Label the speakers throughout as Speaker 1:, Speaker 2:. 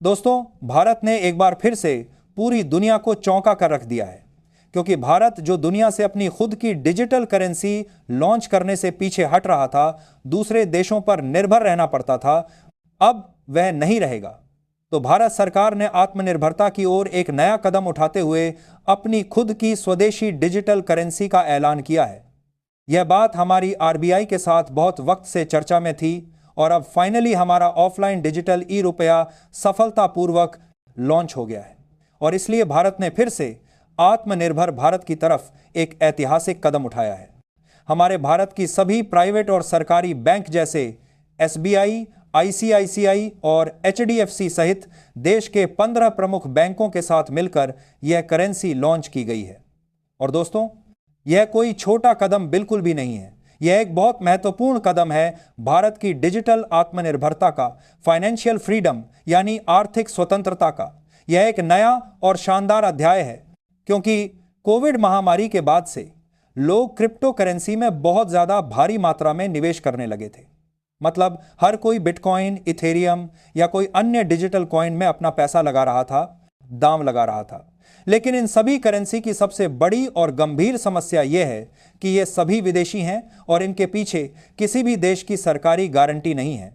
Speaker 1: दोस्तों, भारत ने एक बार फिर से पूरी दुनिया को चौंका कर रख दिया है, क्योंकि भारत जो दुनिया से अपनी खुद की डिजिटल करेंसी लॉन्च करने से पीछे हट रहा था, दूसरे देशों पर निर्भर रहना पड़ता था, अब वह नहीं रहेगा। तो भारत सरकार ने आत्मनिर्भरता की ओर एक नया कदम उठाते हुए अपनी खुद की स्वदेशी डिजिटल करेंसी का ऐलान किया है। यह बात हमारी आरबीआई के साथ बहुत वक्त से चर्चा में थी और अब फाइनली हमारा ऑफलाइन डिजिटल ई रुपया सफलतापूर्वक लॉन्च हो गया है। और इसलिए भारत ने फिर से आत्मनिर्भर भारत की तरफ एक ऐतिहासिक कदम उठाया है। हमारे भारत की सभी प्राइवेट और सरकारी बैंक जैसे एसबीआई, आईसीआईसीआई और एचडीएफसी सहित देश के 15 प्रमुख बैंकों के साथ मिलकर यह करेंसी लॉन्च की गई है। और दोस्तों, यह कोई छोटा कदम बिल्कुल भी नहीं है। यह एक बहुत महत्वपूर्ण कदम है भारत की डिजिटल आत्मनिर्भरता का, फाइनेंशियल फ्रीडम यानी आर्थिक स्वतंत्रता का। यह एक नया और शानदार अध्याय है, क्योंकि कोविड महामारी के बाद से लोग क्रिप्टो करेंसी में बहुत ज्यादा भारी मात्रा में निवेश करने लगे थे। मतलब हर कोई बिटकॉइन, इथेरियम या कोई अन्य डिजिटल कॉइन में अपना पैसा लगा रहा था, दाम लगा रहा था। लेकिन इन सभी करेंसी की सबसे बड़ी और गंभीर समस्या यह है कि ये सभी विदेशी हैं और इनके पीछे किसी भी देश की सरकारी गारंटी नहीं है,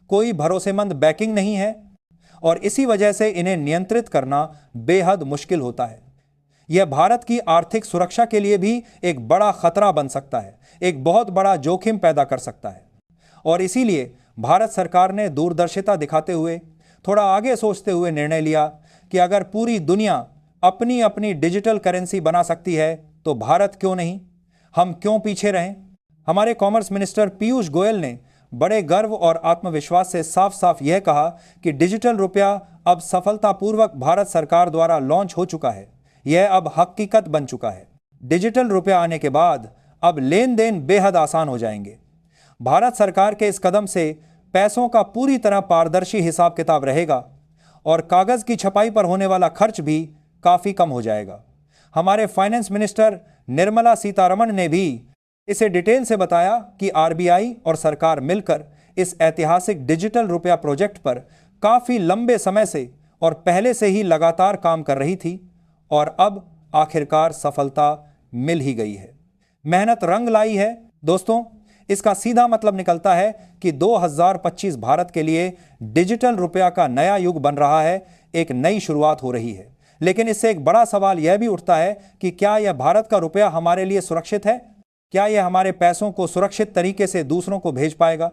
Speaker 1: कोई भरोसेमंद बैकिंग नहीं है, और इसी वजह से इन्हें नियंत्रित करना बेहद मुश्किल होता है। यह भारत की आर्थिक सुरक्षा के लिए भी एक बड़ा खतरा बन सकता है, एक बहुत बड़ा जोखिम पैदा कर सकता है। और इसीलिए भारत सरकार ने दूरदर्शिता दिखाते हुए, थोड़ा आगे सोचते हुए निर्णय लिया कि अगर पूरी दुनिया अपनी अपनी डिजिटल करेंसी बना सकती है तो भारत क्यों नहीं, हम क्यों पीछे रहें। हमारे कॉमर्स मिनिस्टर पीयूष गोयल ने बड़े गर्व और आत्मविश्वास से साफ साफ यह कहा कि डिजिटल रुपया अब सफलतापूर्वक भारत सरकार द्वारा लॉन्च हो चुका है। यह अब हकीकत बन चुका है। डिजिटल रुपया आने के बाद अब लेन देन बेहद आसान हो जाएंगे। भारत सरकार के इस कदम से पैसों का पूरी तरह पारदर्शी हिसाब किताब रहेगा और कागज की छपाई पर होने वाला खर्च भी काफी कम हो जाएगा। हमारे फाइनेंस मिनिस्टर निर्मला सीतारमण ने भी इसे डिटेल से बताया कि आरबीआई और सरकार मिलकर इस ऐतिहासिक डिजिटल रुपया प्रोजेक्ट पर काफी लंबे समय से और पहले से ही लगातार काम कर रही थी और अब आखिरकार सफलता मिल ही गई है। मेहनत रंग लाई है। दोस्तों, इसका सीधा मतलब निकलता है कि 2025 भारत के लिए डिजिटल रुपया का नया युग बन रहा है, एक नई शुरुआत हो रही है। लेकिन इससे एक बड़ा सवाल यह भी उठता है कि क्या यह भारत का रुपया हमारे लिए सुरक्षित है? क्या यह हमारे पैसों को सुरक्षित तरीके से दूसरों को भेज पाएगा?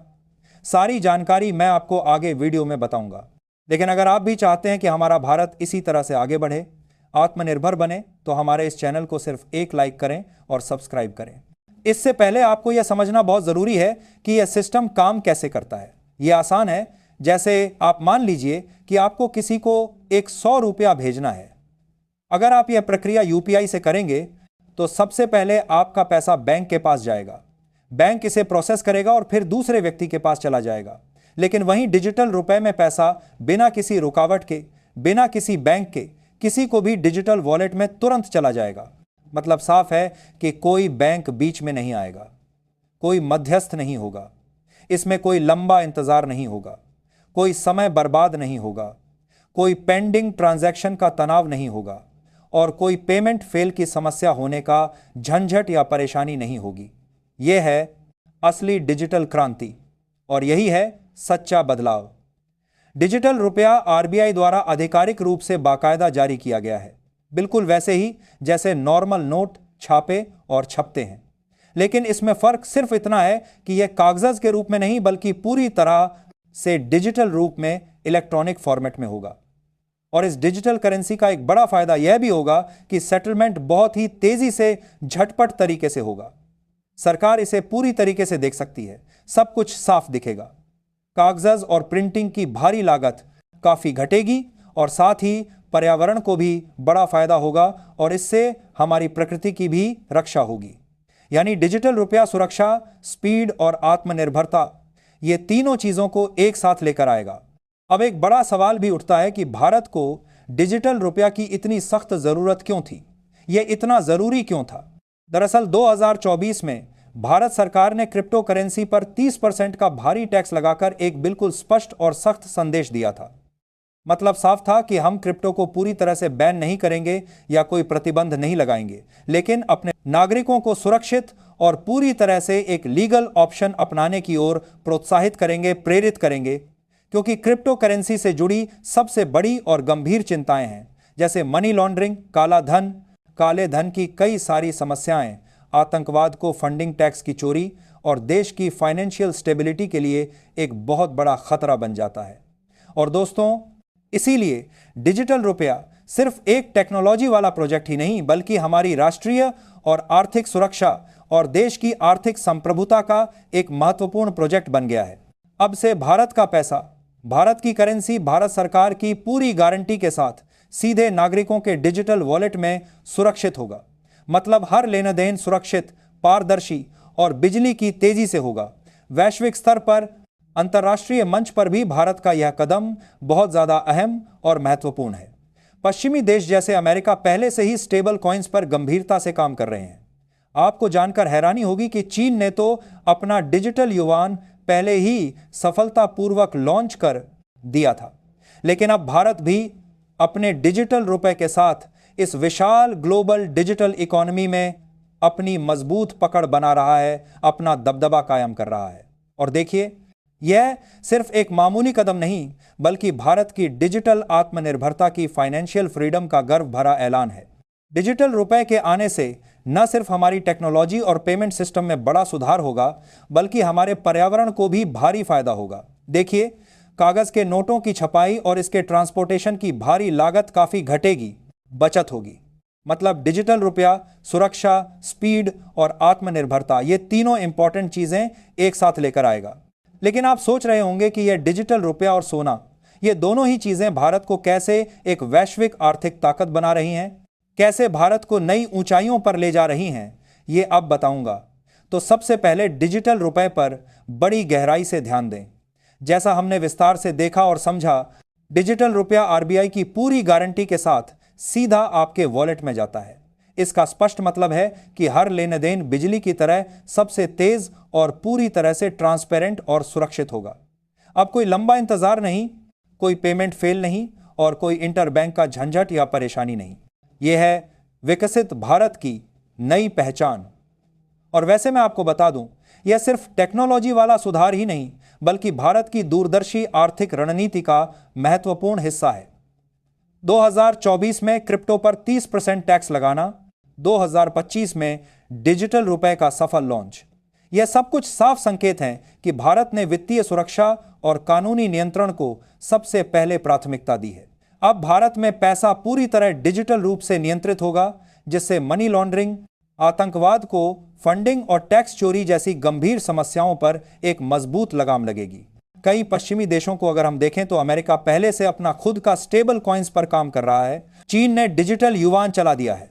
Speaker 1: सारी जानकारी मैं आपको आगे वीडियो में बताऊंगा। लेकिन अगर आप भी चाहते हैं कि हमारा भारत इसी तरह से आगे बढ़े, आत्मनिर्भर बने, तो हमारे इस चैनल को सिर्फ एक लाइक करें और सब्सक्राइब करें। इससे पहले आपको यह समझना बहुत जरूरी है कि यह सिस्टम काम कैसे करता है। यह आसान है। जैसे आप मान लीजिए कि आपको किसी को एक 100 रुपया भेजना है। अगर आप यह प्रक्रिया यूपीआई से करेंगे तो सबसे पहले आपका पैसा बैंक के पास जाएगा, बैंक इसे प्रोसेस करेगा और फिर दूसरे व्यक्ति के पास चला जाएगा। लेकिन वहीं डिजिटल रुपए में पैसा बिना किसी रुकावट के, बिना किसी बैंक के, किसी को भी डिजिटल वॉलेट में तुरंत चला जाएगा। मतलब साफ है कि कोई बैंक बीच में नहीं आएगा, कोई मध्यस्थ नहीं होगा, इसमें कोई लंबा इंतजार नहीं होगा, कोई समय बर्बाद नहीं होगा, कोई पेंडिंग ट्रांजैक्शन का तनाव नहीं होगा और कोई पेमेंट फेल की समस्या होने का झंझट या परेशानी नहीं होगी। यह है असली डिजिटल क्रांति और यही है सच्चा बदलाव। डिजिटल रुपया आरबीआई द्वारा आधिकारिक रूप से बाकायदा जारी किया गया है, बिल्कुल वैसे ही जैसे नॉर्मल नोट छापे और छपते हैं। लेकिन इसमें फर्क सिर्फ इतना है कि यह कागज के रूप में नहीं, बल्कि पूरी तरह से डिजिटल रूप में इलेक्ट्रॉनिक फॉर्मेट में होगा। और इस डिजिटल करेंसी का एक बड़ा फायदा यह भी होगा कि सेटलमेंट बहुत ही तेजी से, झटपट तरीके से होगा। सरकार इसे पूरी तरीके से देख सकती है, सब कुछ साफ दिखेगा। कागज और प्रिंटिंग की भारी लागत काफी घटेगी और साथ ही पर्यावरण को भी बड़ा फायदा होगा और इससे हमारी प्रकृति की भी रक्षा होगी। यानी डिजिटल रुपया सुरक्षा, स्पीड और आत्मनिर्भरता, ये तीनों चीजों को एक साथ लेकर आएगा। अब एक बड़ा सवाल भी उठता है कि भारत को डिजिटल रुपया की इतनी सख्त जरूरत क्यों थी? यह इतना जरूरी क्यों था? दरअसल 2024 में भारत सरकार ने क्रिप्टो करेंसी पर 30% का भारी टैक्स लगाकर एक बिल्कुल स्पष्ट और सख्त संदेश दिया था। मतलब साफ था कि हम क्रिप्टो को पूरी तरह से बैन नहीं करेंगे या कोई प्रतिबंध नहीं लगाएंगे, लेकिन अपने नागरिकों को सुरक्षित और पूरी तरह से एक लीगल ऑप्शन अपनाने की ओर प्रोत्साहित करेंगे, प्रेरित करेंगे, क्योंकि क्रिप्टो करेंसी से जुड़ी सबसे बड़ी और गंभीर चिंताएं हैं, जैसे मनी लॉन्ड्रिंग, काला धन, काले धन की कई सारी समस्याएं, आतंकवाद को फंडिंग, टैक्स की चोरी और देश की फाइनेंशियल स्टेबिलिटी के लिए एक बहुत बड़ा खतरा बन जाता है। और दोस्तों, इसीलिए डिजिटल रुपया सिर्फ एक टेक्नोलॉजी वाला प्रोजेक्ट ही नहीं, बल्कि हमारी राष्ट्रीय और आर्थिक सुरक्षा और देश की आर्थिक संप्रभुता का एक महत्वपूर्ण प्रोजेक्ट बन गया है। अब से भारत का पैसा, भारत की करेंसी भारत सरकार की पूरी गारंटी के साथ सीधे नागरिकों के डिजिटल वॉलेट में सुरक्षित होगा। मतलब हर लेन देन सुरक्षित, पारदर्शी और बिजली की तेजी से होगा। वैश्विक स्तर पर, अंतर्राष्ट्रीय मंच पर भी भारत का यह कदम बहुत ज्यादा अहम और महत्वपूर्ण है। पश्चिमी देश जैसे अमेरिका पहले से ही स्टेबल कॉइन्स पर गंभीरता से काम कर रहे हैं। आपको जानकर हैरानी होगी कि चीन ने तो अपना डिजिटल युआन पहले ही सफलतापूर्वक लॉन्च कर दिया था, लेकिन अब भारत भी अपने डिजिटल रुपए के साथ इस विशाल ग्लोबल डिजिटल इकोनॉमी में अपनी मजबूत पकड़ बना रहा है, अपना दबदबा कायम कर रहा है। और देखिए, यह सिर्फ एक मामूली कदम नहीं, बल्कि भारत की डिजिटल आत्मनिर्भरता की फाइनेंशियल फ्रीडम का गर्व भरा ऐलान है। डिजिटल रुपए के आने से न सिर्फ हमारी टेक्नोलॉजी और पेमेंट सिस्टम में बड़ा सुधार होगा, बल्कि हमारे पर्यावरण को भी भारी फायदा होगा। देखिए, कागज के नोटों की छपाई और इसके ट्रांसपोर्टेशन की भारी लागत काफी घटेगी, बचत होगी। मतलब डिजिटल रुपया सुरक्षा, स्पीड और आत्मनिर्भरता, ये तीनों इंपॉर्टेंट चीजें एक साथ लेकर आएगा। लेकिन आप सोच रहे होंगे कि यह डिजिटल रुपया और सोना, ये दोनों ही चीजें भारत को कैसे एक वैश्विक आर्थिक ताकत बना रही हैं, कैसे भारत को नई ऊंचाइयों पर ले जा रही हैं, ये अब बताऊंगा। तो सबसे पहले डिजिटल रुपए पर बड़ी गहराई से ध्यान दें। जैसा हमने विस्तार से देखा और समझा, डिजिटल रुपया आरबीआई की पूरी गारंटी के साथ सीधा आपके वॉलेट में जाता है। इसका स्पष्ट मतलब है कि हर लेन देन बिजली की तरह सबसे तेज और पूरी तरह से ट्रांसपेरेंट और सुरक्षित होगा। अब कोई लंबा इंतजार नहीं, कोई पेमेंट फेल नहीं और कोई इंटरबैंक का झंझट या परेशानी नहीं। यह है विकसित भारत की नई पहचान। और वैसे मैं आपको बता दूं, यह सिर्फ टेक्नोलॉजी वाला सुधार ही नहीं, बल्कि भारत की दूरदर्शी आर्थिक रणनीति का महत्वपूर्ण हिस्सा है। 2024 में क्रिप्टो पर 30% टैक्स लगाना, 2025 में डिजिटल रुपए का सफल लॉन्च, यह सब कुछ साफ संकेत हैं कि भारत ने वित्तीय सुरक्षा और कानूनी नियंत्रण को सबसे पहले प्राथमिकता दी है। अब भारत में पैसा पूरी तरह डिजिटल रूप से नियंत्रित होगा, जिससे मनी लॉन्ड्रिंग, आतंकवाद को फंडिंग और टैक्स चोरी जैसी गंभीर समस्याओं पर एक मजबूत लगाम लगेगी। कई पश्चिमी देशों को अगर हम देखें तो अमेरिका पहले से अपना खुद का स्टेबल कॉइन्स पर काम कर रहा है। चीन ने डिजिटल युआन चला दिया है,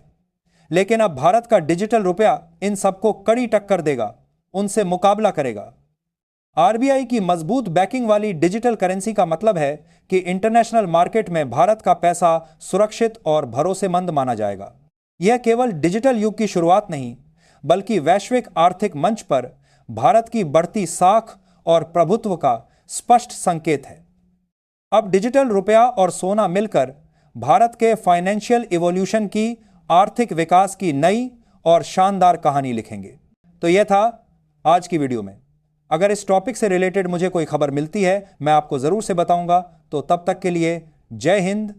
Speaker 1: लेकिन अब भारत का डिजिटल रुपया इन सबको कड़ी टक्कर देगा, उनसे मुकाबला करेगा। आरबीआई की मजबूत बैकिंग वाली डिजिटल करेंसी का मतलब है कि इंटरनेशनल मार्केट में भारत का पैसा सुरक्षित और भरोसेमंद माना जाएगा। यह केवल डिजिटल युग की शुरुआत नहीं, बल्कि वैश्विक आर्थिक मंच पर भारत की बढ़ती साख और प्रभुत्व का स्पष्ट संकेत है। अब डिजिटल रुपया और सोना मिलकर भारत के फाइनेंशियल इवोल्यूशन की, आर्थिक विकास की नई और शानदार कहानी लिखेंगे। तो यह था आज की वीडियो में। अगर इस टॉपिक से रिलेटेड मुझे कोई खबर मिलती है, मैं आपको जरूर से बताऊंगा। तो तब तक के लिए जय हिंद,